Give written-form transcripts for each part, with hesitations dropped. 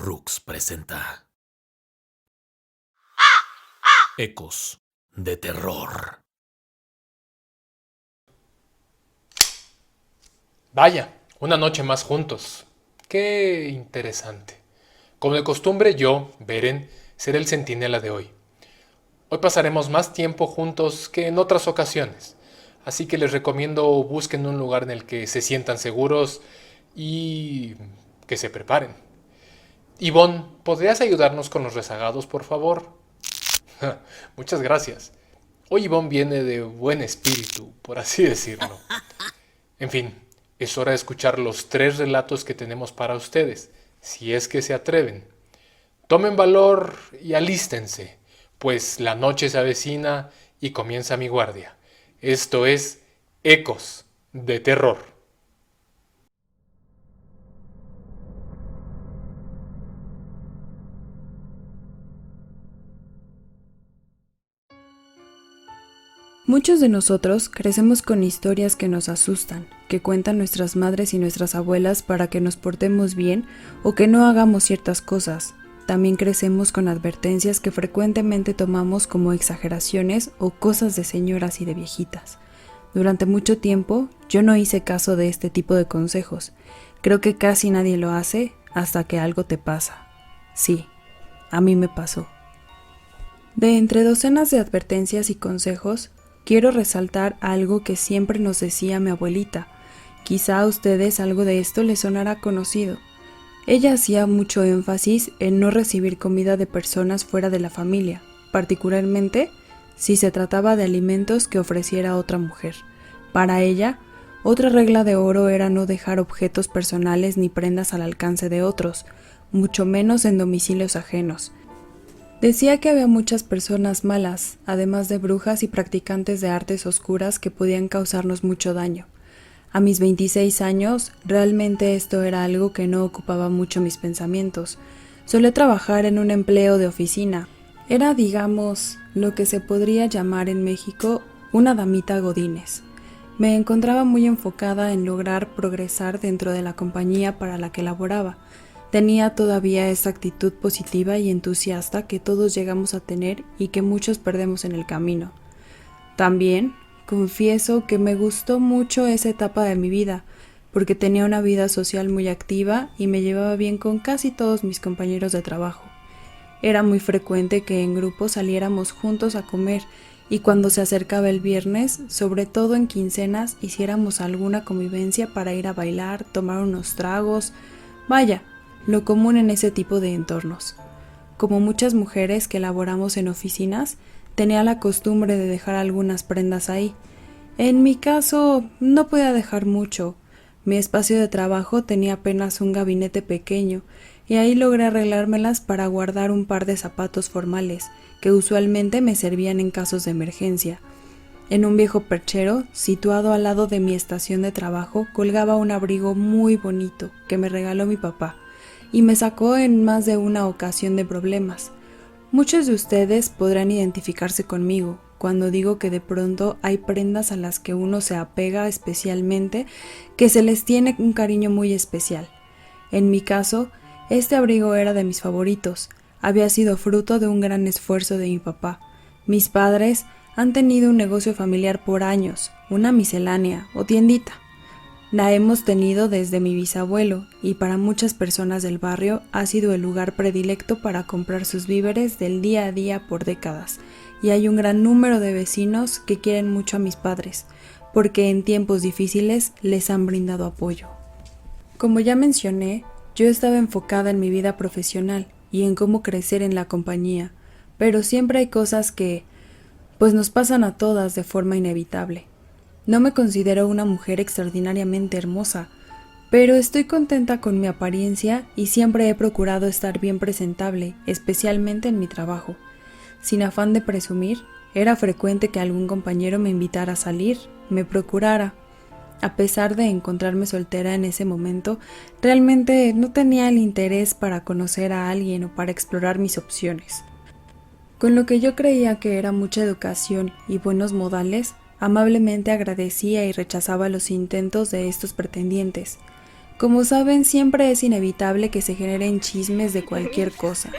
Rux presenta Ecos de Terror. Vaya, una noche más juntos. Qué interesante. Como de costumbre, yo, Beren, seré el centinela de hoy. Hoy pasaremos más tiempo juntos que en otras ocasiones, así que les recomiendo busquen un lugar en el que se sientan seguros y que se preparen. Yvonne, ¿podrías ayudarnos con los rezagados, por favor? Muchas gracias. Hoy Yvonne viene de buen espíritu, por así decirlo. En fin, es hora de escuchar los 3 relatos que tenemos para ustedes, si es que se atreven. Tomen valor y alístense, pues la noche se avecina y comienza mi guardia. Esto es Ecos de Terror. Muchos de nosotros crecemos con historias que nos asustan, que cuentan nuestras madres y nuestras abuelas para que nos portemos bien o que no hagamos ciertas cosas. También crecemos con advertencias que frecuentemente tomamos como exageraciones o cosas de señoras y de viejitas. Durante mucho tiempo yo no hice caso de este tipo de consejos. Creo que casi nadie lo hace hasta que algo te pasa. Sí, a mí me pasó. De entre docenas de advertencias y consejos, quiero resaltar algo que siempre nos decía mi abuelita. Quizá a ustedes algo de esto les sonará conocido. Ella hacía mucho énfasis en no recibir comida de personas fuera de la familia, particularmente si se trataba de alimentos que ofreciera otra mujer. Para ella, otra regla de oro era no dejar objetos personales ni prendas al alcance de otros, mucho menos en domicilios ajenos. Decía que había muchas personas malas, además de brujas y practicantes de artes oscuras que podían causarnos mucho daño. A mis 26 años, realmente esto era algo que no ocupaba mucho mis pensamientos. Solía trabajar en un empleo de oficina. Era, digamos, lo que se podría llamar en México una damita godínez. Me encontraba muy enfocada en lograr progresar dentro de la compañía para la que laboraba. Tenía todavía esa actitud positiva y entusiasta que todos llegamos a tener y que muchos perdemos en el camino. También confieso que me gustó mucho esa etapa de mi vida, porque tenía una vida social muy activa y me llevaba bien con casi todos mis compañeros de trabajo. Era muy frecuente que en grupo saliéramos juntos a comer y cuando se acercaba el viernes, sobre todo en quincenas, hiciéramos alguna convivencia para ir a bailar, tomar unos tragos, vaya, lo común en ese tipo de entornos. Como muchas mujeres que laboramos en oficinas, tenía la costumbre de dejar algunas prendas ahí. En mi caso, no podía dejar mucho. Mi espacio de trabajo tenía apenas un gabinete pequeño, y ahí logré arreglármelas para guardar un par de zapatos formales, que usualmente me servían en casos de emergencia. En un viejo perchero, situado al lado de mi estación de trabajo, colgaba un abrigo muy bonito que me regaló mi papá, y me sacó en más de una ocasión de problemas. Muchos de ustedes podrán identificarse conmigo cuando digo que de pronto hay prendas a las que uno se apega especialmente, que se les tiene un cariño muy especial. En mi caso, este abrigo era de mis favoritos. Había sido fruto de un gran esfuerzo de mi papá. Mis padres han tenido un negocio familiar por años, una miscelánea o tiendita. La hemos tenido desde mi bisabuelo y para muchas personas del barrio ha sido el lugar predilecto para comprar sus víveres del día a día por décadas, y hay un gran número de vecinos que quieren mucho a mis padres, porque en tiempos difíciles les han brindado apoyo. Como ya mencioné, yo estaba enfocada en mi vida profesional y en cómo crecer en la compañía, pero siempre hay cosas que, pues nos pasan a todas de forma inevitable. No me considero una mujer extraordinariamente hermosa, pero estoy contenta con mi apariencia y siempre he procurado estar bien presentable, especialmente en mi trabajo. Sin afán de presumir, era frecuente que algún compañero me invitara a salir, me procurara. A pesar de encontrarme soltera en ese momento, realmente no tenía el interés para conocer a alguien o para explorar mis opciones. Con lo que yo creía que era mucha educación y buenos modales, amablemente agradecía y rechazaba los intentos de estos pretendientes. Como saben, siempre es inevitable que se generen chismes de cualquier cosa.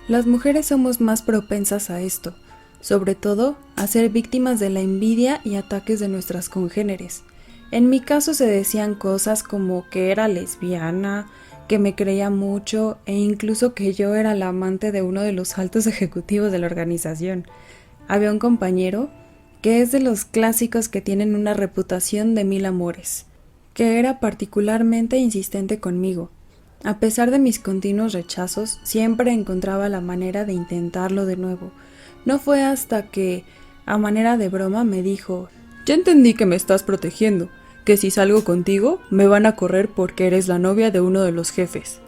Las mujeres somos más propensas a esto, sobre todo a ser víctimas de la envidia y ataques de nuestras congéneres. En mi caso se decían cosas como que era lesbiana, que me creía mucho e incluso que yo era la amante de uno de los altos ejecutivos de la organización. Había un compañero que es de los clásicos que tienen una reputación de 1000 amores, que era particularmente insistente conmigo. A pesar de mis continuos rechazos, siempre encontraba la manera de intentarlo de nuevo. No fue hasta que, a manera de broma, me dijo: «Ya entendí que me estás protegiendo, que si salgo contigo, me van a correr porque eres la novia de uno de los jefes».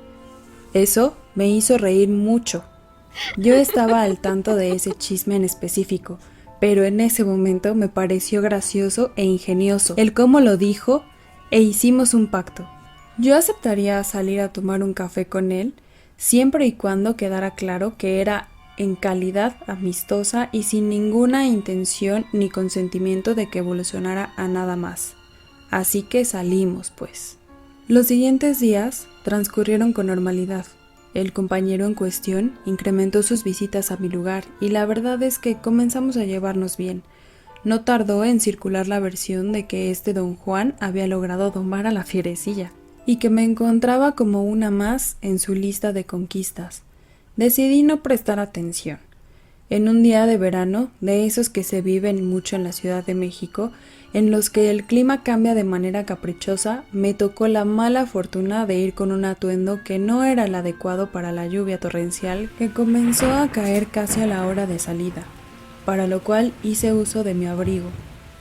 Eso me hizo reír mucho. Yo estaba al tanto de ese chisme en específico, pero en ese momento me pareció gracioso e ingenioso el cómo lo dijo, e hicimos un pacto. Yo aceptaría salir a tomar un café con él, siempre y cuando quedara claro que era en calidad amistosa y sin ninguna intención ni consentimiento de que evolucionara a nada más. Así que salimos, pues. Los siguientes días transcurrieron con normalidad. El compañero en cuestión incrementó sus visitas a mi lugar y la verdad es que comenzamos a llevarnos bien. No tardó en circular la versión de que este don Juan había logrado domar a la fierecilla y que me encontraba como una más en su lista de conquistas. Decidí no prestar atención. En un día de verano, de esos que se viven mucho en la Ciudad de México, en los que el clima cambia de manera caprichosa, me tocó la mala fortuna de ir con un atuendo que no era el adecuado para la lluvia torrencial que comenzó a caer casi a la hora de salida, para lo cual hice uso de mi abrigo.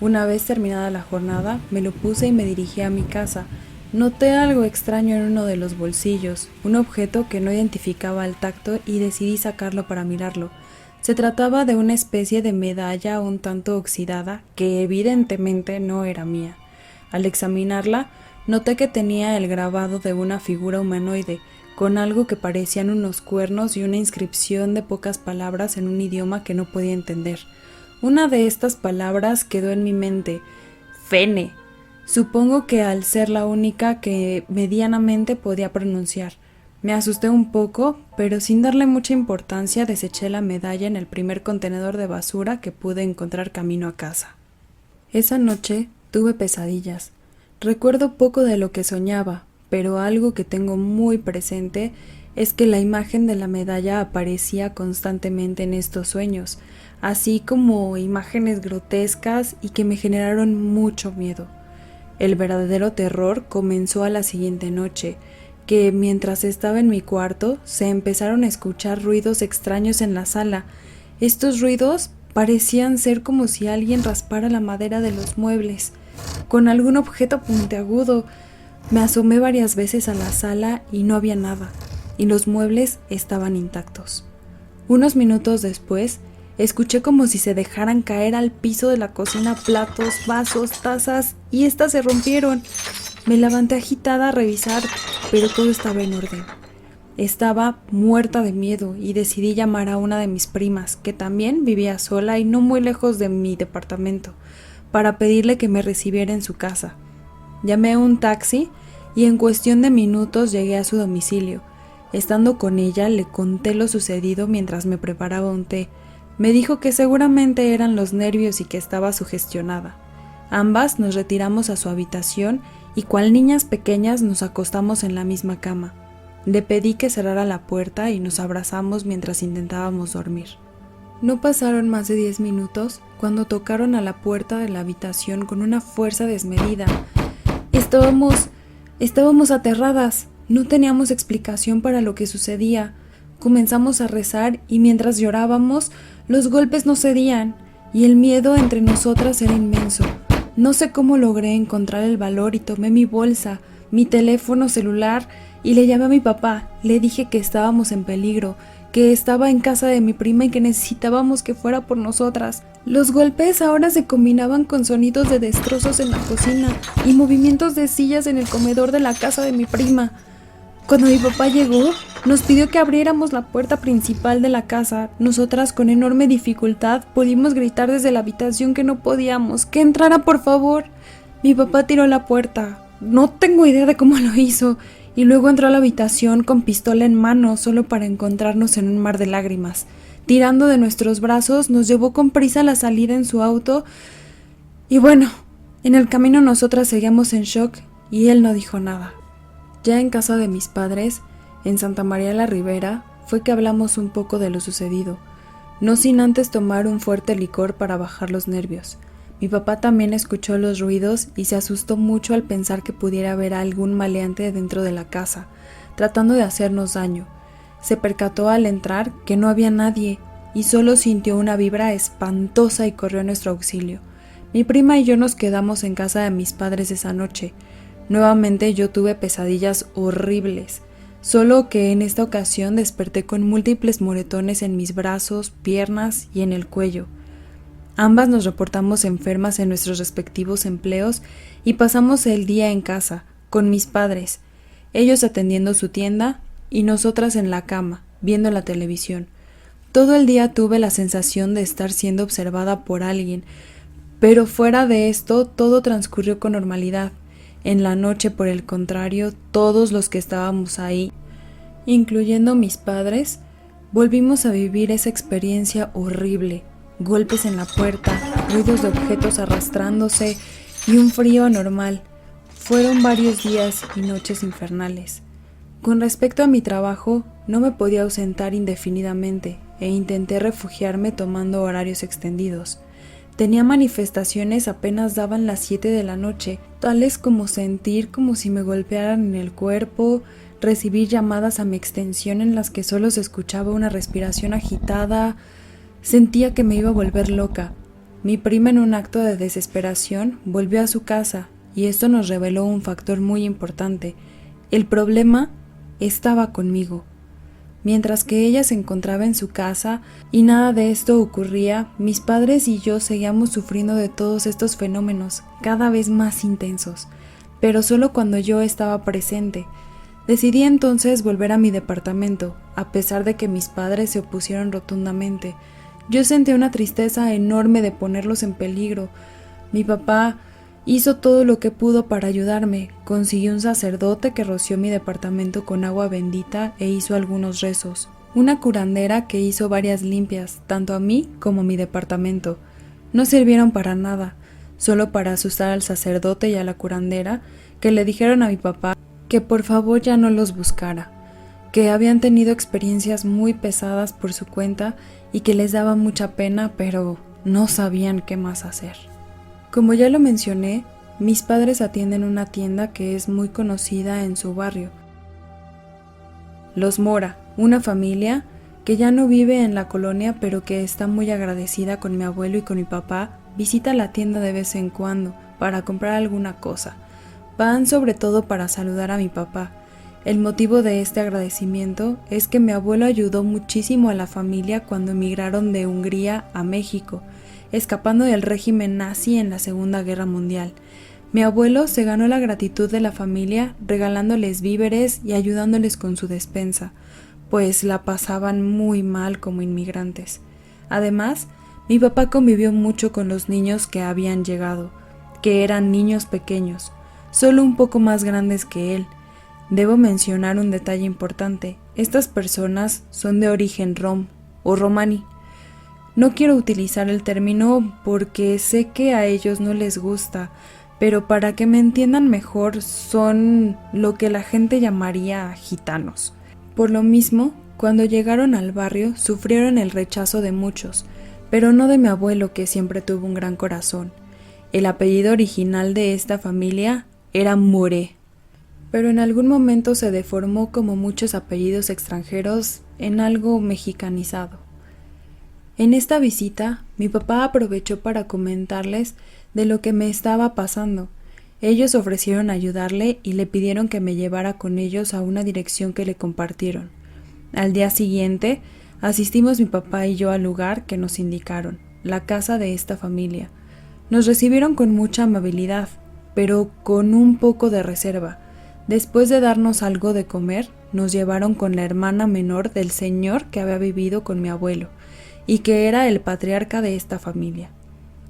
Una vez terminada la jornada, me lo puse y me dirigí a mi casa. Noté algo extraño en uno de los bolsillos, un objeto que no identificaba al tacto y decidí sacarlo para mirarlo. Se trataba de una especie de medalla un tanto oxidada que evidentemente no era mía. Al examinarla, noté que tenía el grabado de una figura humanoide, con algo que parecían unos cuernos y una inscripción de pocas palabras en un idioma que no podía entender. Una de estas palabras quedó en mi mente: Fene. Supongo que al ser la única que medianamente podía pronunciar. Me asusté un poco, pero sin darle mucha importancia deseché la medalla en el primer contenedor de basura que pude encontrar camino a casa. Esa noche tuve pesadillas. Recuerdo poco de lo que soñaba, pero algo que tengo muy presente es que la imagen de la medalla aparecía constantemente en estos sueños, así como imágenes grotescas y que me generaron mucho miedo. El verdadero terror comenzó a la siguiente noche, que mientras estaba en mi cuarto se empezaron a escuchar ruidos extraños en la sala. Estos ruidos parecían ser como si alguien raspara la madera de los muebles con algún objeto puntiagudo. Me asomé varias veces a la sala y no había nada, y los muebles estaban intactos. Unos minutos después, escuché como si se dejaran caer al piso de la cocina platos, vasos, tazas, y éstas se rompieron. Me levanté agitada a revisar, pero todo estaba en orden. Estaba muerta de miedo y decidí llamar a una de mis primas, que también vivía sola y no muy lejos de mi departamento, para pedirle que me recibiera en su casa. Llamé a un taxi y en cuestión de minutos llegué a su domicilio. Estando con ella, le conté lo sucedido mientras me preparaba un té. Me dijo que seguramente eran los nervios y que estaba sugestionada. Ambas nos retiramos a su habitación y cual niñas pequeñas nos acostamos en la misma cama. Le pedí que cerrara la puerta y nos abrazamos mientras intentábamos dormir. No pasaron más de 10 minutos cuando tocaron a la puerta de la habitación con una fuerza desmedida. Estábamos aterradas, no teníamos explicación para lo que sucedía. Comenzamos a rezar y mientras llorábamos, los golpes no cedían y el miedo entre nosotras era inmenso. No sé cómo logré encontrar el valor y tomé mi bolsa, mi teléfono celular y le llamé a mi papá. Le dije que estábamos en peligro, que estaba en casa de mi prima y que necesitábamos que fuera por nosotras. Los golpes ahora se combinaban con sonidos de destrozos en la cocina y movimientos de sillas en el comedor de la casa de mi prima. Cuando mi papá llegó, nos pidió que abriéramos la puerta principal de la casa. Nosotras, con enorme dificultad, pudimos gritar desde la habitación que no podíamos, que entrara por favor. Mi papá tiró la puerta, no tengo idea de cómo lo hizo, y luego entró a la habitación con pistola en mano solo para encontrarnos en un mar de lágrimas. Tirando de nuestros brazos, nos llevó con prisa a la salida en su auto, y bueno, en el camino nosotras seguíamos en shock y él no dijo nada. Ya en casa de mis padres, en Santa María la Ribera, fue que hablamos un poco de lo sucedido, no sin antes tomar un fuerte licor para bajar los nervios. Mi papá también escuchó los ruidos y se asustó mucho al pensar que pudiera haber algún maleante dentro de la casa, tratando de hacernos daño. Se percató al entrar que no había nadie y solo sintió una vibra espantosa y corrió a nuestro auxilio. Mi prima y yo nos quedamos en casa de mis padres esa noche. Nuevamente yo tuve pesadillas horribles, solo que en esta ocasión desperté con múltiples moretones en mis brazos, piernas y en el cuello. Ambas nos reportamos enfermas en nuestros respectivos empleos y pasamos el día en casa, con mis padres, ellos atendiendo su tienda y nosotras en la cama, viendo la televisión. Todo el día tuve la sensación de estar siendo observada por alguien, pero fuera de esto todo transcurrió con normalidad. En la noche, por el contrario, todos los que estábamos ahí, incluyendo mis padres, volvimos a vivir esa experiencia horrible. Golpes en la puerta, ruidos de objetos arrastrándose y un frío anormal. Fueron varios días y noches infernales. Con respecto a mi trabajo, no me podía ausentar indefinidamente e intenté refugiarme tomando horarios extendidos. Tenía manifestaciones apenas daban las 7 de la noche, tales como sentir como si me golpearan en el cuerpo, recibir llamadas a mi extensión en las que solo se escuchaba una respiración agitada. Sentía que me iba a volver loca. Mi prima, en un acto de desesperación, volvió a su casa y esto nos reveló un factor muy importante. El problema estaba conmigo. Mientras que ella se encontraba en su casa y nada de esto ocurría, mis padres y yo seguíamos sufriendo de todos estos fenómenos, cada vez más intensos, pero solo cuando yo estaba presente. Decidí entonces volver a mi departamento, a pesar de que mis padres se opusieron rotundamente. Yo sentí una tristeza enorme de ponerlos en peligro. Mi papá hizo todo lo que pudo para ayudarme. Consiguió un sacerdote que roció mi departamento con agua bendita e hizo algunos rezos. Una curandera que hizo varias limpias, tanto a mí como a mi departamento. No sirvieron para nada, solo para asustar al sacerdote y a la curandera, que le dijeron a mi papá que por favor ya no los buscara, que habían tenido experiencias muy pesadas por su cuenta y que les daba mucha pena, pero no sabían qué más hacer. Como ya lo mencioné, mis padres atienden una tienda que es muy conocida en su barrio. Los Mora, una familia que ya no vive en la colonia, pero que está muy agradecida con mi abuelo y con mi papá, visita la tienda de vez en cuando para comprar alguna cosa. Van sobre todo para saludar a mi papá. El motivo de este agradecimiento es que mi abuelo ayudó muchísimo a la familia cuando emigraron de Hungría a México, escapando del régimen nazi en la Segunda Guerra Mundial. Mi abuelo se ganó la gratitud de la familia regalándoles víveres y ayudándoles con su despensa, pues la pasaban muy mal como inmigrantes. Además, mi papá convivió mucho con los niños que habían llegado, que eran niños pequeños, solo un poco más grandes que él. Debo mencionar un detalle importante. Estas personas son de origen rom o romani. No quiero utilizar el término porque sé que a ellos no les gusta, pero para que me entiendan mejor son lo que la gente llamaría gitanos. Por lo mismo, cuando llegaron al barrio sufrieron el rechazo de muchos, pero no de mi abuelo, que siempre tuvo un gran corazón. El apellido original de esta familia era Moré, pero en algún momento se deformó, como muchos apellidos extranjeros, en algo mexicanizado. En esta visita, mi papá aprovechó para comentarles de lo que me estaba pasando. Ellos ofrecieron ayudarle y le pidieron que me llevara con ellos a una dirección que le compartieron. Al día siguiente, asistimos mi papá y yo al lugar que nos indicaron, la casa de esta familia. Nos recibieron con mucha amabilidad, pero con un poco de reserva. Después de darnos algo de comer, nos llevaron con la hermana menor del señor que había vivido con mi abuelo y que era el patriarca de esta familia.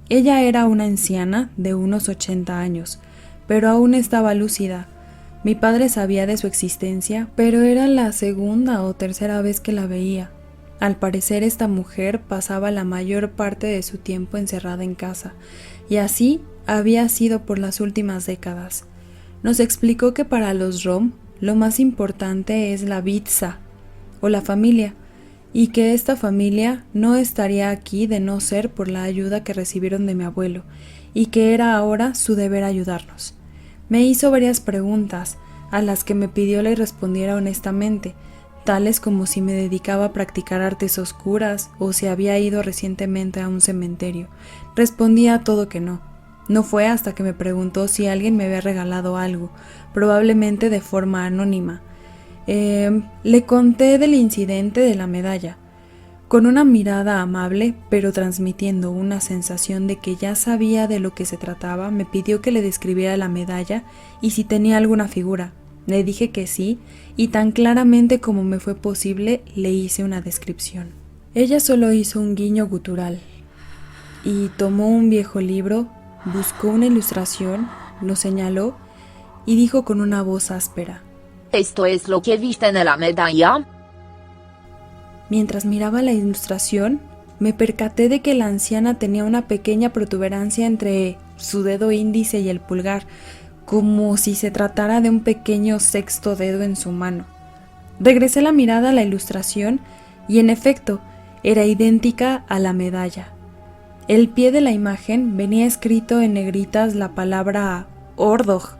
Ella era una anciana de unos 80 años, pero aún estaba lúcida. Mi padre sabía de su existencia, pero era la segunda o tercera vez que la veía. Al parecer esta mujer pasaba la mayor parte de su tiempo encerrada en casa, y así había sido por las últimas décadas. Nos explicó que para los rom lo más importante es la vitsa, o la familia, y que esta familia no estaría aquí de no ser por la ayuda que recibieron de mi abuelo, y que era ahora su deber ayudarnos. Me hizo varias preguntas, a las que me pidió le respondiera honestamente, tales como si me dedicaba a practicar artes oscuras o si había ido recientemente a un cementerio. Respondía a todo que no. No fue hasta que me preguntó si alguien me había regalado algo, probablemente de forma anónima. Le conté del incidente de la medalla. Con una mirada amable, pero transmitiendo una sensación de que ya sabía de lo que se trataba, me pidió que le describiera la medalla y si tenía alguna figura. Le dije que sí, y tan claramente como me fue posible, le hice una descripción. Ella solo hizo un guiño gutural, y tomó un viejo libro, buscó una ilustración, lo señaló, y dijo con una voz áspera: ¿Esto es lo que viste en la medalla? Mientras miraba la ilustración, me percaté de que la anciana tenía una pequeña protuberancia entre su dedo índice y el pulgar, como si se tratara de un pequeño sexto dedo en su mano. Regresé la mirada a la ilustración y en efecto era idéntica a la medalla. El pie de la imagen venía escrito en negritas la palabra Ordog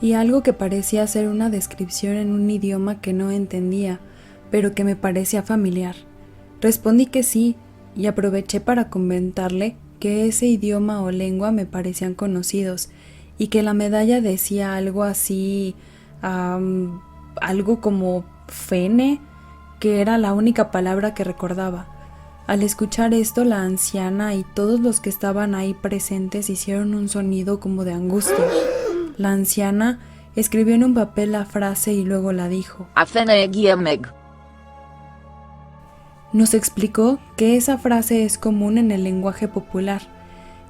y algo que parecía ser una descripción en un idioma que no entendía, pero que me parecía familiar. Respondí que sí y aproveché para comentarle que ese idioma o lengua me parecían conocidos y que la medalla decía algo así, algo como fene, que era la única palabra que recordaba. Al escuchar esto, la anciana y todos los que estaban ahí presentes hicieron un sonido como de angustia. La anciana escribió en un papel la frase y luego la dijo. Nos explicó que esa frase es común en el lenguaje popular,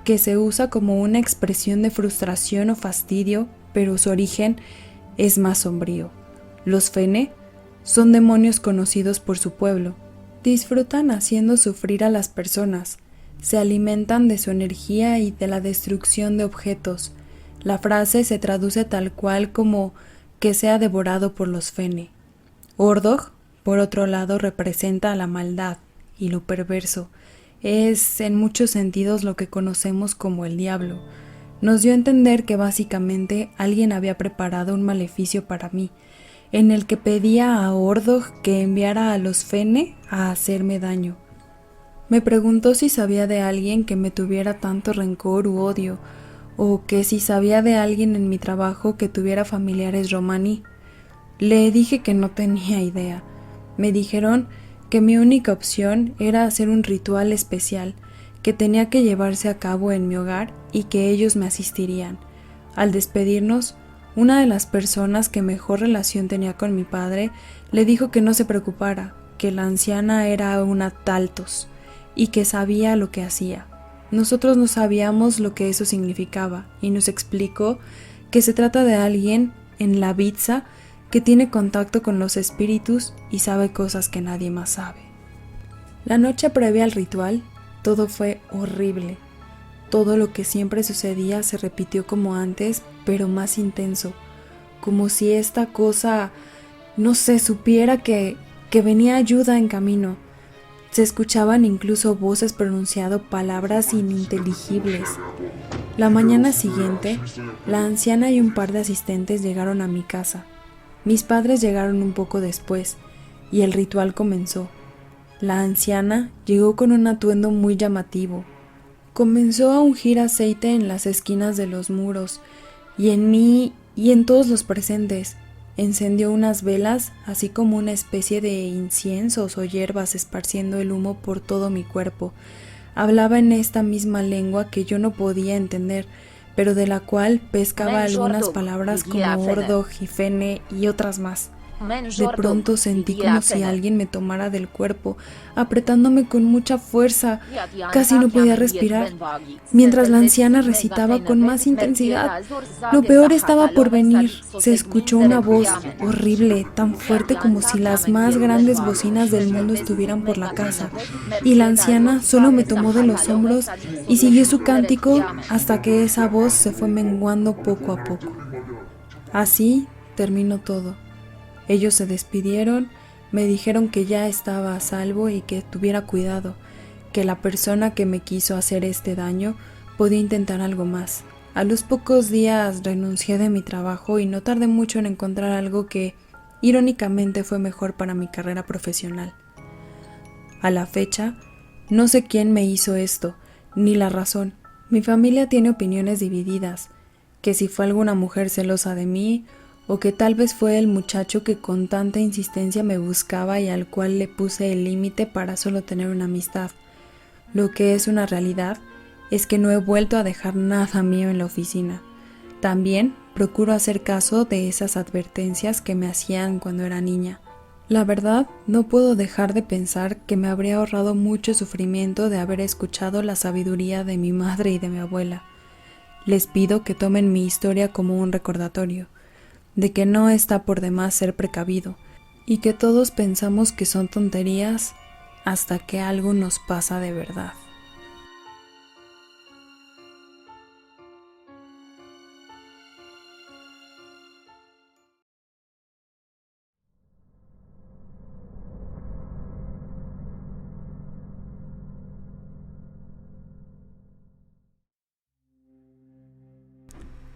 que se usa como una expresión de frustración o fastidio, pero su origen es más sombrío. Los fene son demonios conocidos por su pueblo. Disfrutan haciendo sufrir a las personas, se alimentan de su energía y de la destrucción de objetos. La frase se traduce tal cual como que sea devorado por los fene. Ordog, por otro lado, representa la maldad y lo perverso. Es en muchos sentidos lo que conocemos como el diablo. Nos dio a entender que básicamente alguien había preparado un maleficio para mí, en el que pedía a Ordog que enviara a los fene a hacerme daño. Me preguntó si sabía de alguien que me tuviera tanto rencor u odio, o que si sabía de alguien en mi trabajo que tuviera familiares romaní. Le dije que no tenía idea. Me dijeron que mi única opción era hacer un ritual especial que tenía que llevarse a cabo en mi hogar y que ellos me asistirían. Al despedirnos, una de las personas que mejor relación tenía con mi padre le dijo que no se preocupara, que la anciana era una Taltos y que sabía lo que hacía. Nosotros no sabíamos lo que eso significaba y nos explicó que se trata de alguien en la Vitsa que tiene contacto con los espíritus y sabe cosas que nadie más sabe. La noche previa al ritual, todo fue horrible. Todo lo que siempre sucedía se repitió como antes, pero más intenso, como si esta cosa, no sé, supiera que venía ayuda en camino. Se escuchaban incluso voces pronunciando palabras ininteligibles. La mañana siguiente, la anciana y un par de asistentes llegaron a mi casa. Mis padres llegaron un poco después, y el ritual comenzó. La anciana llegó con un atuendo muy llamativo. Comenzó a ungir aceite en las esquinas de los muros, y en mí y en todos los presentes. Encendió unas velas, así como una especie de inciensos o hierbas esparciendo el humo por todo mi cuerpo. Hablaba en esta misma lengua que yo no podía entender, pero de la cual pescaba algunas palabras como Ordog y Fene y otras más. De pronto sentí como si alguien me tomara del cuerpo, apretándome con mucha fuerza. Casi no podía respirar, mientras la anciana recitaba con más intensidad. Lo peor estaba por venir. Se escuchó una voz horrible, tan fuerte como si las más grandes bocinas del mundo estuvieran por la casa. Y la anciana solo me tomó de los hombros y siguió su cántico hasta que esa voz se fue menguando poco a poco. Así terminó todo. Ellos se despidieron, me dijeron que ya estaba a salvo y que tuviera cuidado, que la persona que me quiso hacer este daño podía intentar algo más. A los pocos días renuncié de mi trabajo y no tardé mucho en encontrar algo que, irónicamente, fue mejor para mi carrera profesional. A la fecha, no sé quién me hizo esto, ni la razón. Mi familia tiene opiniones divididas, que si fue alguna mujer celosa de mí, o que tal vez fue el muchacho que con tanta insistencia me buscaba y al cual le puse el límite para solo tener una amistad. Lo que es una realidad es que no he vuelto a dejar nada mío en la oficina. También procuro hacer caso de esas advertencias que me hacían cuando era niña. La verdad, no puedo dejar de pensar que me habría ahorrado mucho sufrimiento de haber escuchado la sabiduría de mi madre y de mi abuela. Les pido que tomen mi historia como un recordatorio de que no está por demás ser precavido y que todos pensamos que son tonterías hasta que algo nos pasa de verdad.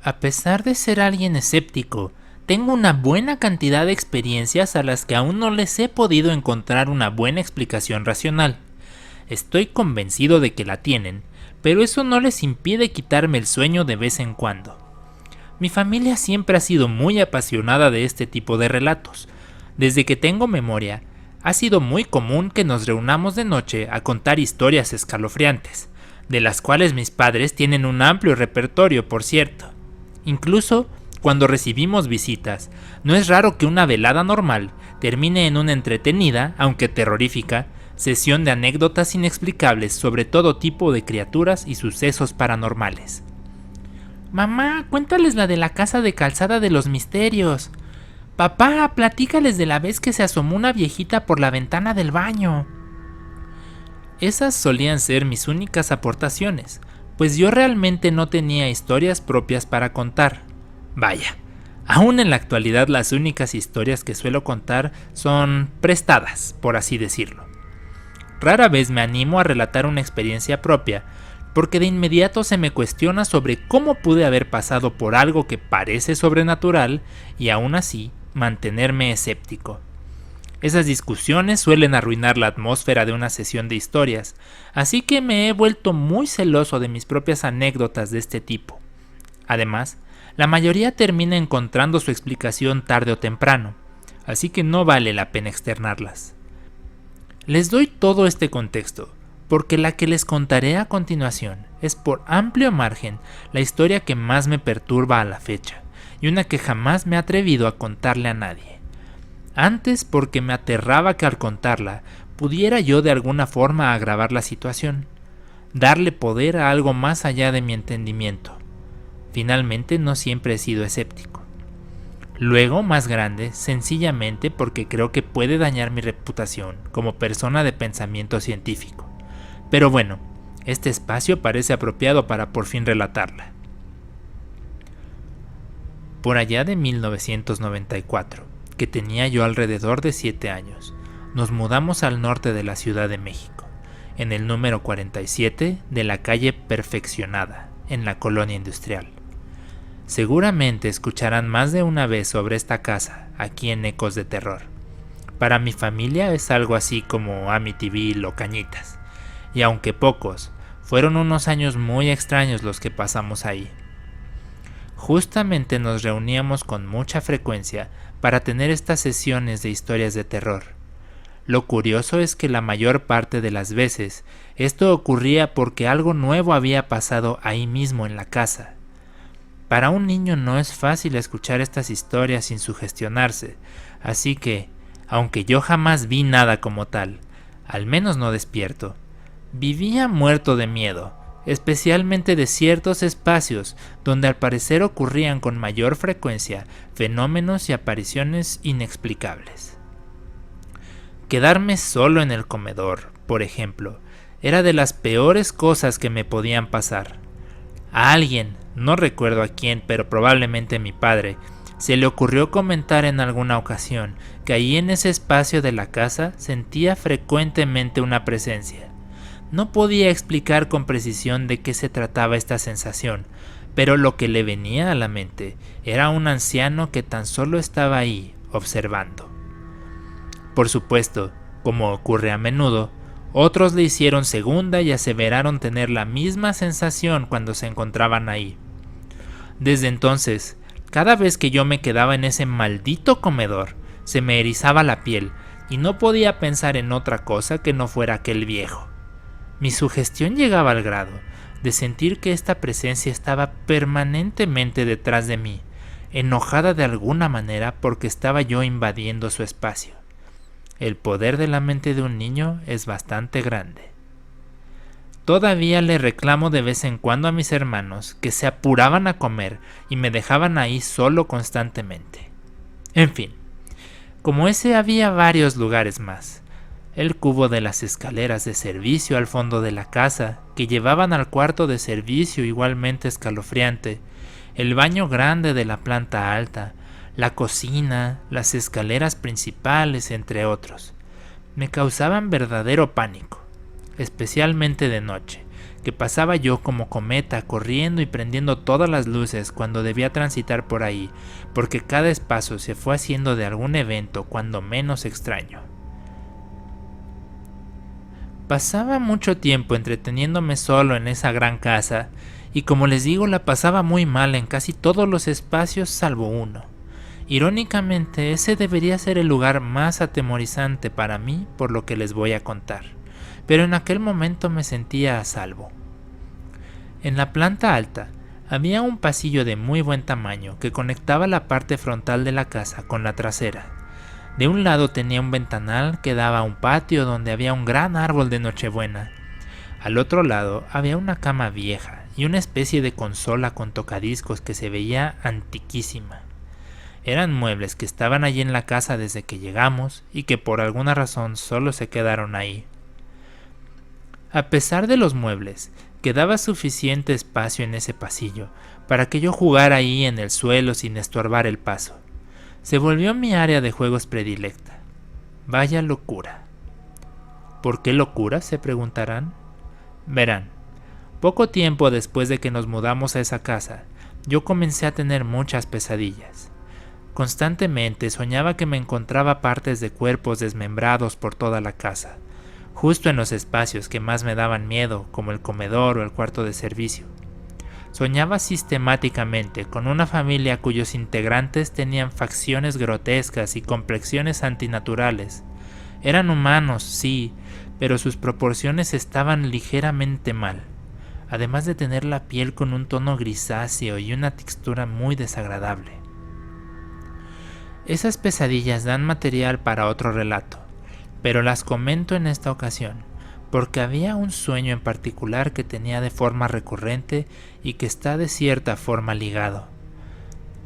A pesar de ser alguien escéptico, tengo una buena cantidad de experiencias a las que aún no les he podido encontrar una buena explicación racional. Estoy convencido de que la tienen, pero eso no les impide quitarme el sueño de vez en cuando. Mi familia siempre ha sido muy apasionada de este tipo de relatos. Desde que tengo memoria, ha sido muy común que nos reunamos de noche a contar historias escalofriantes, de las cuales mis padres tienen un amplio repertorio, por cierto. Incluso cuando recibimos visitas, no es raro que una velada normal termine en una entretenida, aunque terrorífica, sesión de anécdotas inexplicables sobre todo tipo de criaturas y sucesos paranormales. Mamá, cuéntales la de la casa de Calzada de los Misterios. Papá, platícales de la vez que se asomó una viejita por la ventana del baño. Esas solían ser mis únicas aportaciones, pues yo realmente no tenía historias propias para contar. Vaya, aún en la actualidad las únicas historias que suelo contar son prestadas, por así decirlo. Rara vez me animo a relatar una experiencia propia, porque de inmediato se me cuestiona sobre cómo pude haber pasado por algo que parece sobrenatural y aún así mantenerme escéptico. Esas discusiones suelen arruinar la atmósfera de una sesión de historias, así que me he vuelto muy celoso de mis propias anécdotas de este tipo. Además, la mayoría termina encontrando su explicación tarde o temprano, así que no vale la pena externarlas. Les doy todo este contexto, porque la que les contaré a continuación es por amplio margen la historia que más me perturba a la fecha, y una que jamás me he atrevido a contarle a nadie. Antes porque me aterraba que al contarla pudiera yo de alguna forma agravar la situación, darle poder a algo más allá de mi entendimiento. Finalmente no siempre he sido escéptico. Luego, más grande, sencillamente porque creo que puede dañar mi reputación como persona de pensamiento científico. Pero bueno, este espacio parece apropiado para por fin relatarla. Por allá de 1994, que tenía yo alrededor de 7 años, nos mudamos al norte de la Ciudad de México, en el número 47 de la calle Perfeccionada, en la colonia industrial. Seguramente escucharán más de una vez sobre esta casa, aquí en Ecos de Terror. Para mi familia es algo así como Amityville o Cañitas, y aunque pocos, fueron unos años muy extraños los que pasamos ahí. Justamente nos reuníamos con mucha frecuencia para tener estas sesiones de historias de terror. Lo curioso es que la mayor parte de las veces esto ocurría porque algo nuevo había pasado ahí mismo en la casa. Para un niño no es fácil escuchar estas historias sin sugestionarse, Así que, aunque yo jamás vi nada como tal, al menos no despierto, vivía muerto de miedo, especialmente de ciertos espacios donde al parecer ocurrían con mayor frecuencia fenómenos y apariciones inexplicables. Quedarme solo en el comedor, por ejemplo, era de las peores cosas que me podían pasar. A alguien, no recuerdo a quién, pero probablemente a mi padre, se le ocurrió comentar en alguna ocasión que ahí en ese espacio de la casa sentía frecuentemente una presencia. No podía explicar con precisión de qué se trataba esta sensación, pero lo que le venía a la mente era un anciano que tan solo estaba ahí, observando. Por supuesto, como ocurre a menudo, otros le hicieron segunda y aseveraron tener la misma sensación cuando se encontraban ahí. Desde entonces, cada vez que yo me quedaba en ese maldito comedor, se me erizaba la piel y no podía pensar en otra cosa que no fuera aquel viejo. Mi sugestión llegaba al grado de sentir que esta presencia estaba permanentemente detrás de mí, enojada de alguna manera porque estaba yo invadiendo su espacio. El poder de la mente de un niño es bastante grande. Todavía le reclamo de vez en cuando a mis hermanos que se apuraban a comer y me dejaban ahí solo constantemente. En fin, como ese había varios lugares más. El cubo de las escaleras de servicio al fondo de la casa, que llevaban al cuarto de servicio igualmente escalofriante, el baño grande de la planta alta, la cocina, las escaleras principales, entre otros. Me causaban verdadero pánico, especialmente de noche, que pasaba yo como cometa corriendo y prendiendo todas las luces cuando debía transitar por ahí, porque cada espacio se fue haciendo de algún evento cuando menos extraño. Pasaba mucho tiempo entreteniéndome solo en esa gran casa, y como les digo, la pasaba muy mal en casi todos los espacios salvo uno. Irónicamente, ese debería ser el lugar más atemorizante para mí por lo que les voy a contar, pero en aquel momento me sentía a salvo. En la planta alta había un pasillo de muy buen tamaño que conectaba la parte frontal de la casa con la trasera. De un lado tenía un ventanal que daba a un patio donde había un gran árbol de Nochebuena. Al otro lado había una cama vieja y una especie de consola con tocadiscos que se veía antiquísima. Eran muebles que estaban allí en la casa desde que llegamos y que por alguna razón solo se quedaron ahí. A pesar de los muebles, quedaba suficiente espacio en ese pasillo para que yo jugara ahí en el suelo sin estorbar el paso. Se volvió mi área de juegos predilecta. Vaya locura. ¿Por qué locura?, se preguntarán. Verán, poco tiempo después de que nos mudamos a esa casa, yo comencé a tener muchas pesadillas. Constantemente soñaba que me encontraba partes de cuerpos desmembrados por toda la casa, justo en los espacios que más me daban miedo, como el comedor o el cuarto de servicio. Soñaba sistemáticamente con una familia cuyos integrantes tenían facciones grotescas y complexiones antinaturales. Eran humanos, sí, pero sus proporciones estaban ligeramente mal, además de tener la piel con un tono grisáceo y una textura muy desagradable. Esas pesadillas dan material para otro relato, pero las comento en esta ocasión porque había un sueño en particular que tenía de forma recurrente y que está de cierta forma ligado.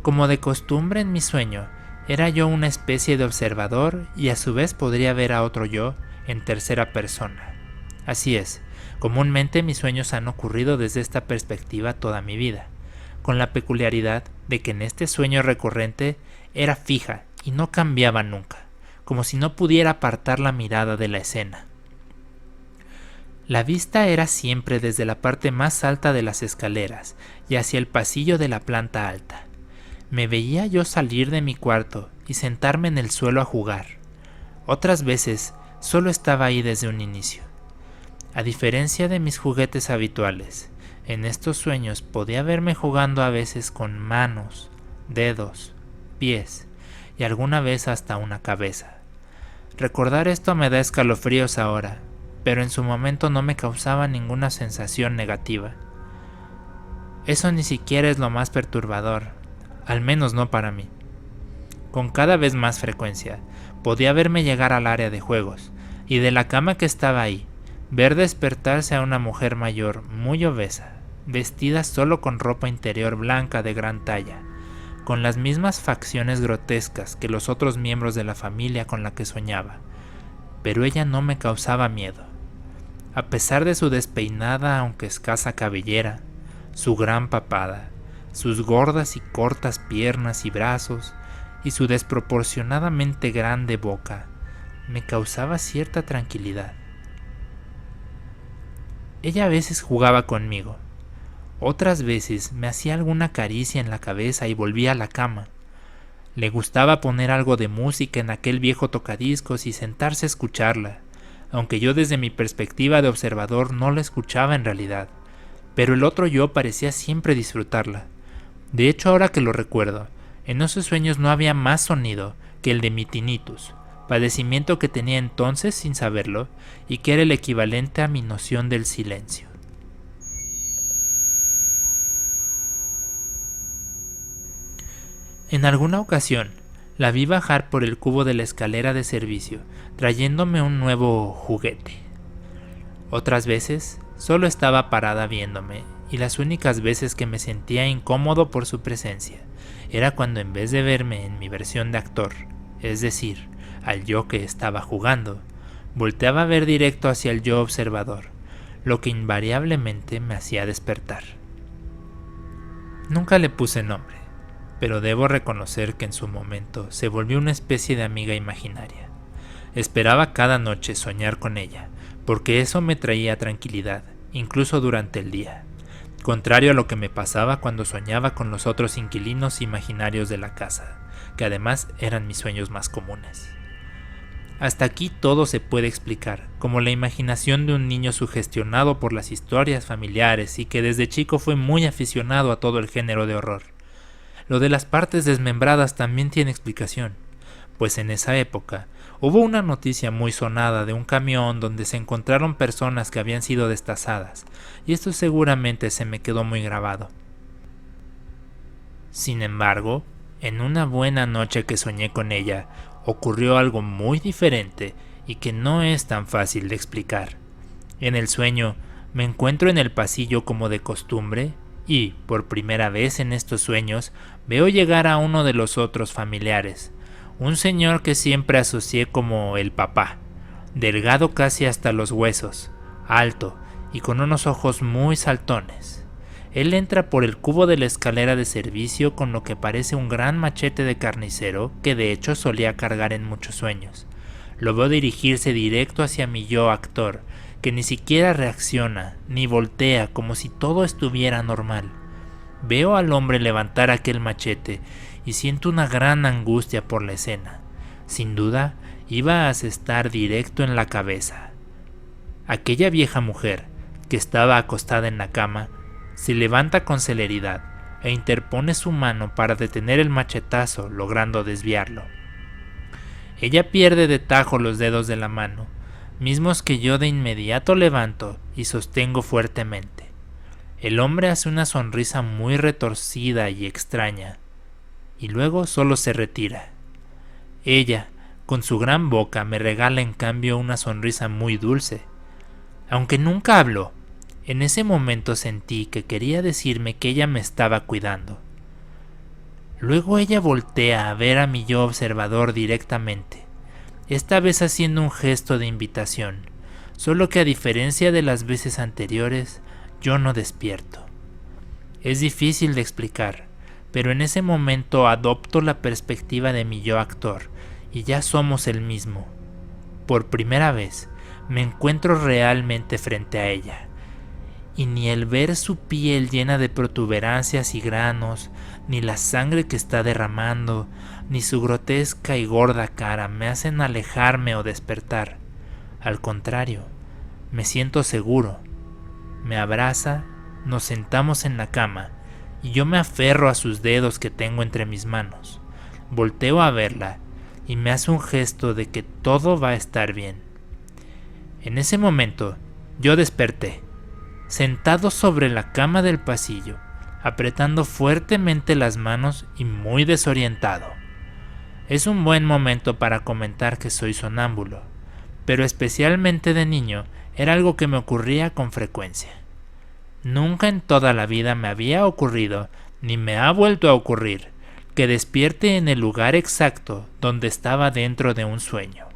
Como de costumbre en mi sueño, era yo una especie de observador y a su vez podría ver a otro yo en tercera persona. Así es, comúnmente mis sueños han ocurrido desde esta perspectiva toda mi vida, con la peculiaridad de que en este sueño recurrente era fija y no cambiaba nunca, como si no pudiera apartar la mirada de la escena. La vista era siempre desde la parte más alta de las escaleras y hacia el pasillo de la planta alta. Me veía yo salir de mi cuarto y sentarme en el suelo a jugar. Otras veces solo estaba ahí desde un inicio. A diferencia de mis juguetes habituales, en estos sueños podía verme jugando a veces con manos, dedos, pies y alguna vez hasta una cabeza. Recordar esto me da escalofríos ahora, pero en su momento no me causaba ninguna sensación negativa. Eso ni siquiera es lo más perturbador, al menos no para mí. con cada vez más frecuencia. Podía verme llegar al área de juegos, y de la cama que estaba ahí, ver despertarse a una mujer mayor, muy obesa, vestida solo con ropa interior blanca de gran talla, con las mismas facciones grotescas que los otros miembros de la familia con la que soñaba. Pero ella no me causaba miedo. A pesar de su despeinada aunque escasa cabellera, su gran papada, sus gordas y cortas piernas y brazos, y su desproporcionadamente grande boca, me causaba cierta tranquilidad. Ella a veces jugaba conmigo, otras veces me hacía alguna caricia en la cabeza y volvía a la cama. Le gustaba poner algo de música en aquel viejo tocadiscos y sentarse a escucharla, aunque yo desde mi perspectiva de observador no la escuchaba en realidad, pero el otro yo parecía siempre disfrutarla. De hecho, ahora que lo recuerdo, en esos sueños no había más sonido que el de mi tinnitus, padecimiento que tenía entonces sin saberlo y que era el equivalente a mi noción del silencio. En alguna ocasión, la vi bajar por el cubo de la escalera de servicio, trayéndome un nuevo juguete. Otras veces, solo estaba parada viéndome, y las únicas veces que me sentía incómodo por su presencia, era cuando en vez de verme en mi versión de actor, es decir, al yo que estaba jugando, volteaba a ver directo hacia el yo observador, lo que invariablemente me hacía despertar. Nunca le puse nombre, pero debo reconocer que en su momento se volvió una especie de amiga imaginaria. Esperaba cada noche soñar con ella, porque eso me traía tranquilidad, incluso durante el día, contrario a lo que me pasaba cuando soñaba con los otros inquilinos imaginarios de la casa, que además eran mis sueños más comunes. Hasta aquí todo se puede explicar, como la imaginación de un niño sugestionado por las historias familiares y que desde chico fue muy aficionado a todo el género de horror. Lo de las partes desmembradas también tiene explicación, pues en esa época hubo una noticia muy sonada de un camión donde se encontraron personas que habían sido destazadas, y esto seguramente se me quedó muy grabado. Sin embargo, en una buena noche que soñé con ella, ocurrió algo muy diferente y que no es tan fácil de explicar. En el sueño, me encuentro en el pasillo como de costumbre y, por primera vez en estos sueños, veo llegar a uno de los otros familiares, un señor que siempre asocié como el papá, delgado casi hasta los huesos, alto y con unos ojos muy saltones. Él entra por el cubo de la escalera de servicio con lo que parece un gran machete de carnicero que de hecho solía cargar en muchos sueños. Lo veo dirigirse directo hacia mi yo actor, que ni siquiera reacciona ni voltea como si todo estuviera normal. Veo al hombre levantar aquel machete y siento una gran angustia por la escena. Sin duda, iba a asestar directo en la cabeza. Aquella vieja mujer, que estaba acostada en la cama, se levanta con celeridad e interpone su mano para detener el machetazo, logrando desviarlo. Ella pierde de tajo los dedos de la mano, mismos que yo de inmediato levanto y sostengo fuertemente. El hombre hace una sonrisa muy retorcida y extraña, y luego solo se retira. Ella, con su gran boca, me regala en cambio una sonrisa muy dulce. Aunque nunca habló, en ese momento sentí que quería decirme que ella me estaba cuidando. Luego ella voltea a ver a mi yo observador directamente, esta vez haciendo un gesto de invitación, solo que a diferencia de las veces anteriores, yo no despierto. Es difícil de explicar, pero en ese momento adopto la perspectiva de mi yo actor y ya somos el mismo. Por primera vez me encuentro realmente frente a ella, y ni el ver su piel llena de protuberancias y granos, ni la sangre que está derramando, ni su grotesca y gorda cara me hacen alejarme o despertar. Al contrario, me siento seguro. Me abraza, nos sentamos en la cama, y yo me aferro a sus dedos que tengo entre mis manos. Volteo a verla, y me hace un gesto de que todo va a estar bien. En ese momento, yo desperté, sentado sobre la cama del pasillo, apretando fuertemente las manos y muy desorientado. Es un buen momento para comentar que soy sonámbulo, pero especialmente de niño era algo que me ocurría con frecuencia. Nunca en toda la vida me había ocurrido, ni me ha vuelto a ocurrir, que despierte en el lugar exacto donde estaba dentro de un sueño.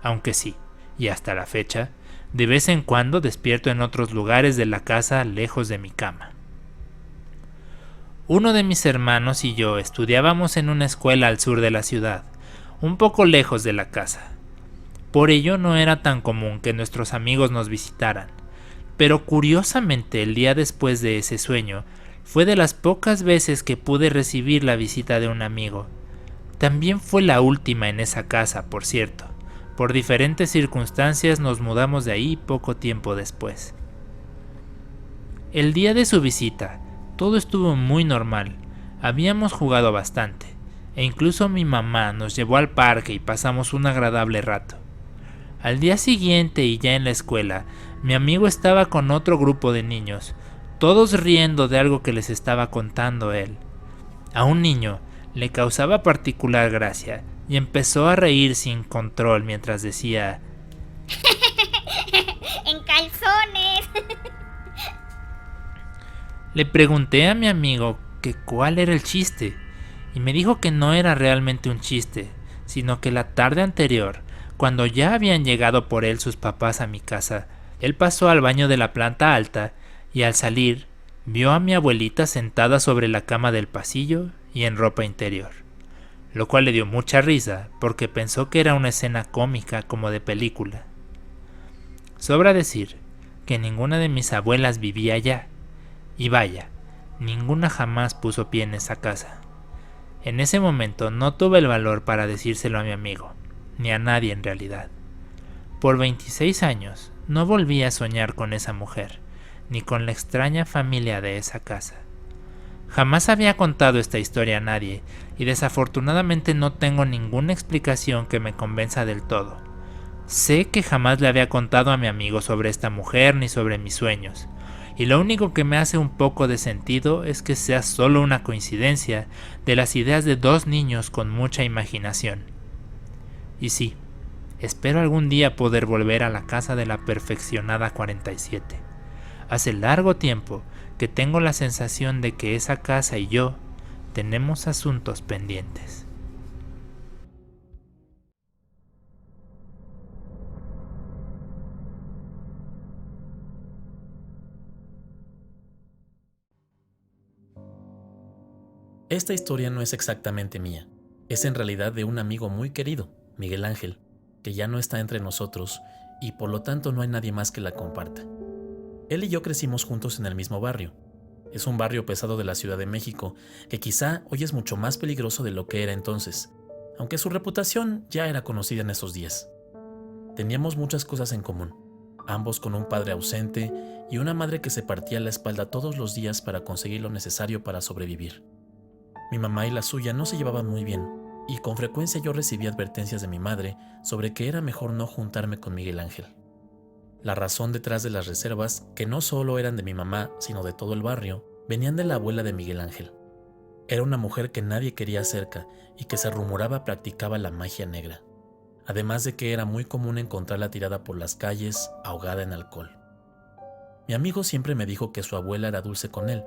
Aunque sí, y hasta la fecha, de vez en cuando despierto en otros lugares de la casa lejos de mi cama. Uno de mis hermanos y yo estudiábamos en una escuela al sur de la ciudad, un poco lejos de la casa. Por ello no era tan común que nuestros amigos nos visitaran, pero curiosamente el día después de ese sueño fue de las pocas veces que pude recibir la visita de un amigo. También fue la última en esa casa, por cierto. Por diferentes circunstancias nos mudamos de ahí poco tiempo después. El día de su visita, todo estuvo muy normal. Habíamos jugado bastante, e incluso mi mamá nos llevó al parque y pasamos un agradable rato. Al día siguiente y ya en la escuela, mi amigo estaba con otro grupo de niños, todos riendo de algo que les estaba contando él. A un niño le causaba particular gracia y empezó a reír sin control mientras decía: En calzones. Le pregunté a mi amigo que cuál era el chiste y me dijo que no era realmente un chiste, sino que la tarde anterior, cuando ya habían llegado por él sus papás a mi casa, él pasó al baño de la planta alta y al salir vio a mi abuelita sentada sobre la cama del pasillo y en ropa interior, lo cual le dio mucha risa porque pensó que era una escena cómica como de película. Sobra decir que ninguna de mis abuelas vivía allá, y vaya, ninguna jamás puso pie en esa casa. En ese momento no tuve el valor para decírselo a mi amigo, ni a nadie en realidad. Por 26 años no volví a soñar con esa mujer, ni con la extraña familia de esa casa. Jamás había contado esta historia a nadie, y desafortunadamente no tengo ninguna explicación que me convenza del todo. Sé que jamás le había contado a mi amigo sobre esta mujer ni sobre mis sueños, y lo único que me hace un poco de sentido es que sea solo una coincidencia de las ideas de dos niños con mucha imaginación. Y sí, espero algún día poder volver a la casa de la perfeccionada 47. Hace largo tiempo que tengo la sensación de que esa casa y yo tenemos asuntos pendientes. Esta historia no es exactamente mía, es en realidad de un amigo muy querido, Miguel Ángel, que ya no está entre nosotros y por lo tanto no hay nadie más que la comparta. Él y yo crecimos juntos en el mismo barrio. Es un barrio pesado de la Ciudad de México, que quizá hoy es mucho más peligroso de lo que era entonces, aunque su reputación ya era conocida en esos días. Teníamos muchas cosas en común, ambos con un padre ausente y una madre que se partía la espalda todos los días para conseguir lo necesario para sobrevivir. Mi mamá y la suya no se llevaban muy bien, y con frecuencia yo recibía advertencias de mi madre sobre que era mejor no juntarme con Miguel Ángel. La razón detrás de las reservas, que no solo eran de mi mamá, sino de todo el barrio, venían de la abuela de Miguel Ángel. Era una mujer que nadie quería cerca y que se rumoraba practicaba la magia negra, además de que era muy común encontrarla tirada por las calles, ahogada en alcohol. Mi amigo siempre me dijo que su abuela era dulce con él,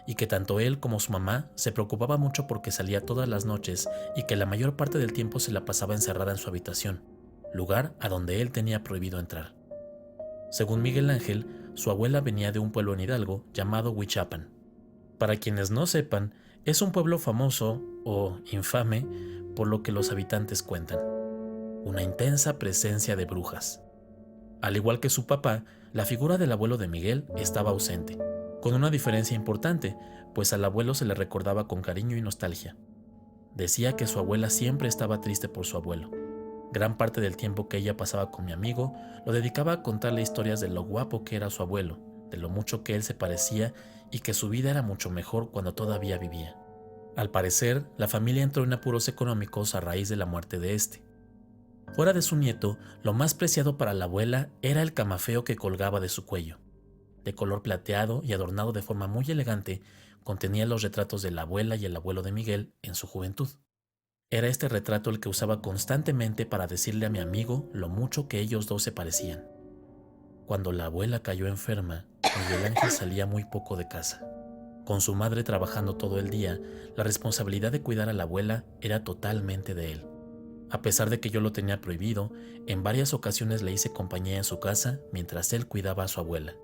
y que tanto él como su mamá se preocupaba mucho porque salía todas las noches y que la mayor parte del tiempo se la pasaba encerrada en su habitación, lugar a donde él tenía prohibido entrar. Según Miguel Ángel, su abuela venía de un pueblo en Hidalgo llamado Huichapan. Para quienes no sepan, es un pueblo famoso o infame por lo que los habitantes cuentan: una intensa presencia de brujas. Al igual que su papá, la figura del abuelo de Miguel estaba ausente, con una diferencia importante, pues al abuelo se le recordaba con cariño y nostalgia. Decía que su abuela siempre estaba triste por su abuelo. Gran parte del tiempo que ella pasaba con mi amigo lo dedicaba a contarle historias de lo guapo que era su abuelo, de lo mucho que él se parecía y que su vida era mucho mejor cuando todavía vivía. Al parecer, la familia entró en apuros económicos a raíz de la muerte de este. Fuera de su nieto, lo más preciado para la abuela era el camafeo que colgaba de su cuello. De color plateado y adornado de forma muy elegante, contenía los retratos de la abuela y el abuelo de Miguel en su juventud. Era este retrato el que usaba constantemente para decirle a mi amigo lo mucho que ellos dos se parecían. Cuando la abuela cayó enferma, Miguel Ángel salía muy poco de casa. Con su madre trabajando todo el día, la responsabilidad de cuidar a la abuela era totalmente de él. A pesar de que yo lo tenía prohibido, en varias ocasiones le hice compañía en su casa mientras él cuidaba a su abuela.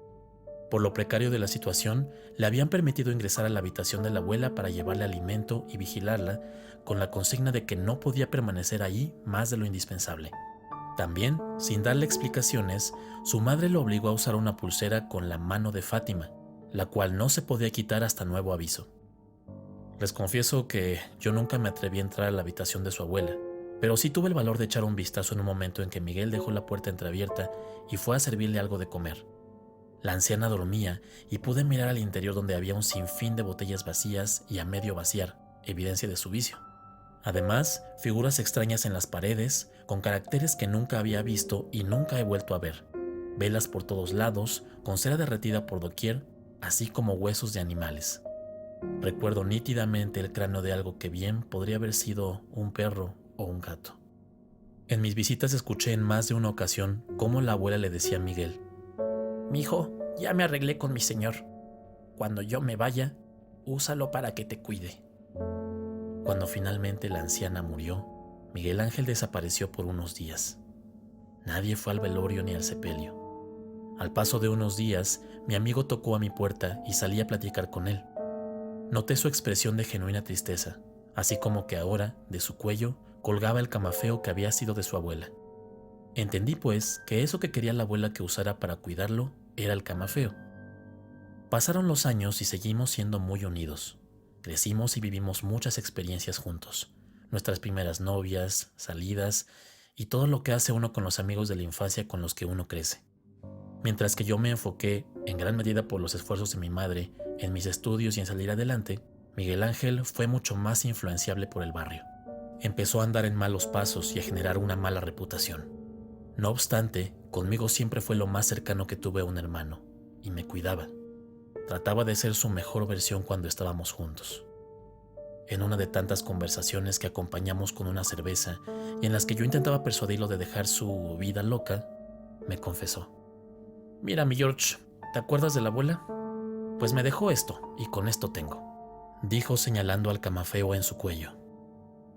Por lo precario de la situación, le habían permitido ingresar a la habitación de la abuela para llevarle alimento y vigilarla, con la consigna de que no podía permanecer allí más de lo indispensable. También, sin darle explicaciones, su madre lo obligó a usar una pulsera con la mano de Fátima, la cual no se podía quitar hasta nuevo aviso. Les confieso que yo nunca me atreví a entrar a la habitación de su abuela, pero sí tuve el valor de echar un vistazo en un momento en que Miguel dejó la puerta entreabierta y fue a servirle algo de comer. La anciana dormía y pude mirar al interior donde había un sinfín de botellas vacías y a medio vaciar, evidencia de su vicio. Además, figuras extrañas en las paredes, con caracteres que nunca había visto y nunca he vuelto a ver. Velas por todos lados, con cera derretida por doquier, así como huesos de animales. Recuerdo nítidamente el cráneo de algo que bien podría haber sido un perro o un gato. En mis visitas escuché en más de una ocasión cómo la abuela le decía a Miguel: «Mijo, ya me arreglé con mi señor. Cuando yo me vaya, úsalo para que te cuide». Cuando finalmente la anciana murió, Miguel Ángel desapareció por unos días. Nadie fue al velorio ni al sepelio. Al paso de unos días, mi amigo tocó a mi puerta y salí a platicar con él. Noté su expresión de genuina tristeza, así como que ahora, de su cuello, colgaba el camafeo que había sido de su abuela. Entendí, pues, que eso que quería la abuela que usara para cuidarlo era el camafeo. Pasaron los años y seguimos siendo muy unidos. Crecimos y vivimos muchas experiencias juntos. Nuestras primeras novias, salidas y todo lo que hace uno con los amigos de la infancia con los que uno crece. Mientras que yo me enfoqué, en gran medida por los esfuerzos de mi madre, en mis estudios y en salir adelante, Miguel Ángel fue mucho más influenciable por el barrio. Empezó a andar en malos pasos y a generar una mala reputación. No obstante, conmigo siempre fue lo más cercano que tuve a un hermano, y me cuidaba. Trataba de ser su mejor versión cuando estábamos juntos. En una de tantas conversaciones que acompañamos con una cerveza y en las que yo intentaba persuadirlo de dejar su vida loca, me confesó: «Mira, mi George, ¿te acuerdas de la abuela? Pues me dejó esto y con esto tengo», dijo señalando al camafeo en su cuello.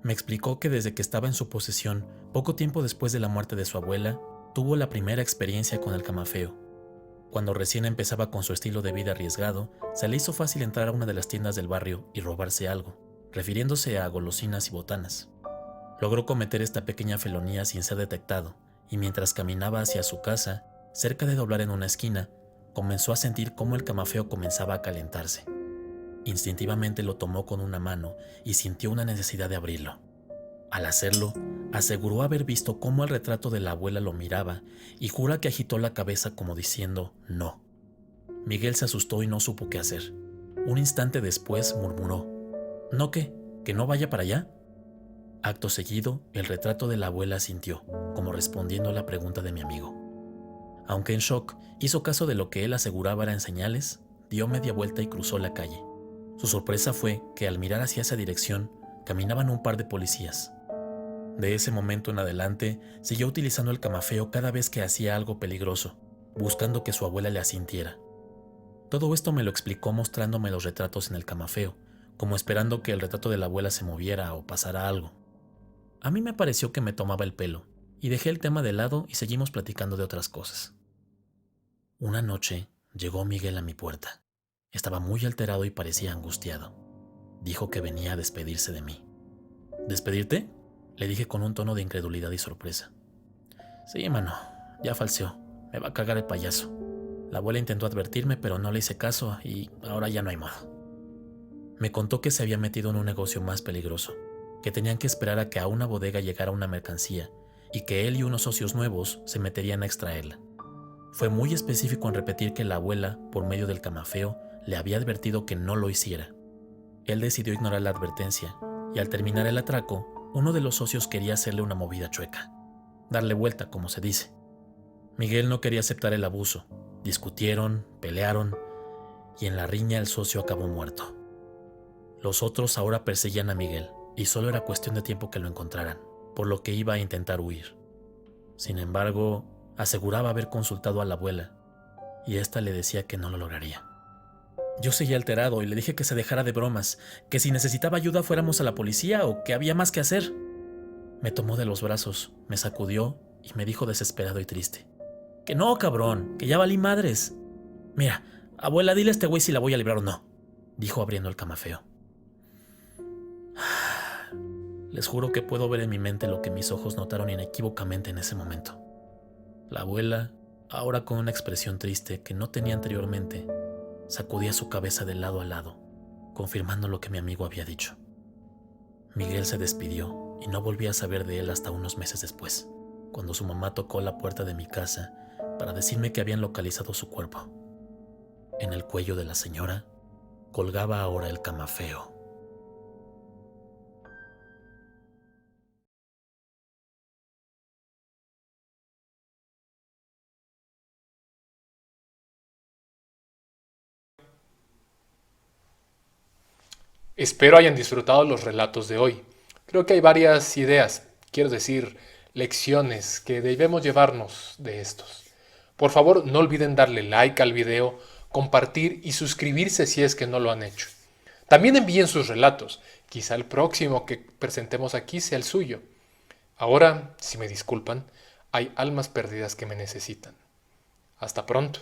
Me explicó que desde que estaba en su posesión, poco tiempo después de la muerte de su abuela, tuvo la primera experiencia con el camafeo. Cuando recién empezaba con su estilo de vida arriesgado, se le hizo fácil entrar a una de las tiendas del barrio y robarse algo, refiriéndose a golosinas y botanas. Logró cometer esta pequeña felonía sin ser detectado, y mientras caminaba hacia su casa, cerca de doblar en una esquina, comenzó a sentir cómo el camafeo comenzaba a calentarse. Instintivamente lo tomó con una mano y sintió una necesidad de abrirlo. Al hacerlo, aseguró haber visto cómo el retrato de la abuela lo miraba y jura que agitó la cabeza como diciendo no. Miguel se asustó y no supo qué hacer. Un instante después murmuró: «¿No qué? ¿Que no vaya para allá?». Acto seguido, el retrato de la abuela asintió, como respondiendo a la pregunta de mi amigo. Aunque en shock, hizo caso de lo que él aseguraba eran señales, dio media vuelta y cruzó la calle. Su sorpresa fue que al mirar hacia esa dirección, caminaban un par de policías. De ese momento en adelante, siguió utilizando el camafeo cada vez que hacía algo peligroso, buscando que su abuela le asintiera. Todo esto me lo explicó mostrándome los retratos en el camafeo, como esperando que el retrato de la abuela se moviera o pasara algo. A mí me pareció que me tomaba el pelo, y dejé el tema de lado y seguimos platicando de otras cosas. Una noche llegó Miguel a mi puerta. Estaba muy alterado y parecía angustiado. Dijo que venía a despedirse de mí. ¿Despedirte?, le dije con un tono de incredulidad y sorpresa. Sí, mano, ya falseó. Me va a cagar el payaso. La abuela intentó advertirme, pero no le hice caso y ahora ya no hay modo. Me contó que se había metido en un negocio más peligroso, que tenían que esperar a que a una bodega llegara una mercancía y que él y unos socios nuevos se meterían a extraerla. Fue muy específico en repetir que la abuela, por medio del camafeo, le había advertido que no lo hiciera. Él decidió ignorar la advertencia y al terminar el atraco, uno de los socios quería hacerle una movida chueca, darle vuelta, como se dice. Miguel no quería aceptar el abuso. Discutieron, pelearon y en la riña el socio acabó muerto. Los otros ahora perseguían a Miguel, y solo era cuestión de tiempo que lo encontraran, por lo que iba a intentar huir. Sin embargo, aseguraba haber consultado a la abuela, y ésta le decía que no lo lograría. Yo seguía alterado y le dije que se dejara de bromas, que si necesitaba ayuda fuéramos a la policía o que había más que hacer. Me tomó de los brazos, me sacudió y me dijo desesperado y triste: que no, cabrón, que ya valí madres. Mira, abuela, dile a este güey si la voy a librar o no, dijo abriendo el camafeo. Les juro que puedo ver en mi mente lo que mis ojos notaron inequívocamente en ese momento. La abuela, ahora con una expresión triste que no tenía anteriormente, sacudía su cabeza de lado a lado, confirmando lo que mi amigo había dicho. Miguel se despidió y no volví a saber de él hasta unos meses después, cuando su mamá tocó la puerta de mi casa para decirme que habían localizado su cuerpo. En el cuello de la señora colgaba ahora el camafeo. Espero hayan disfrutado los relatos de hoy. Creo que hay varias ideas, quiero decir, lecciones que debemos llevarnos de estos. Por favor, no olviden darle like al video, compartir y suscribirse si es que no lo han hecho. También envíen sus relatos, quizá el próximo que presentemos aquí sea el suyo. Ahora, si me disculpan, hay almas perdidas que me necesitan. Hasta pronto.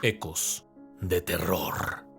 Ecos de terror.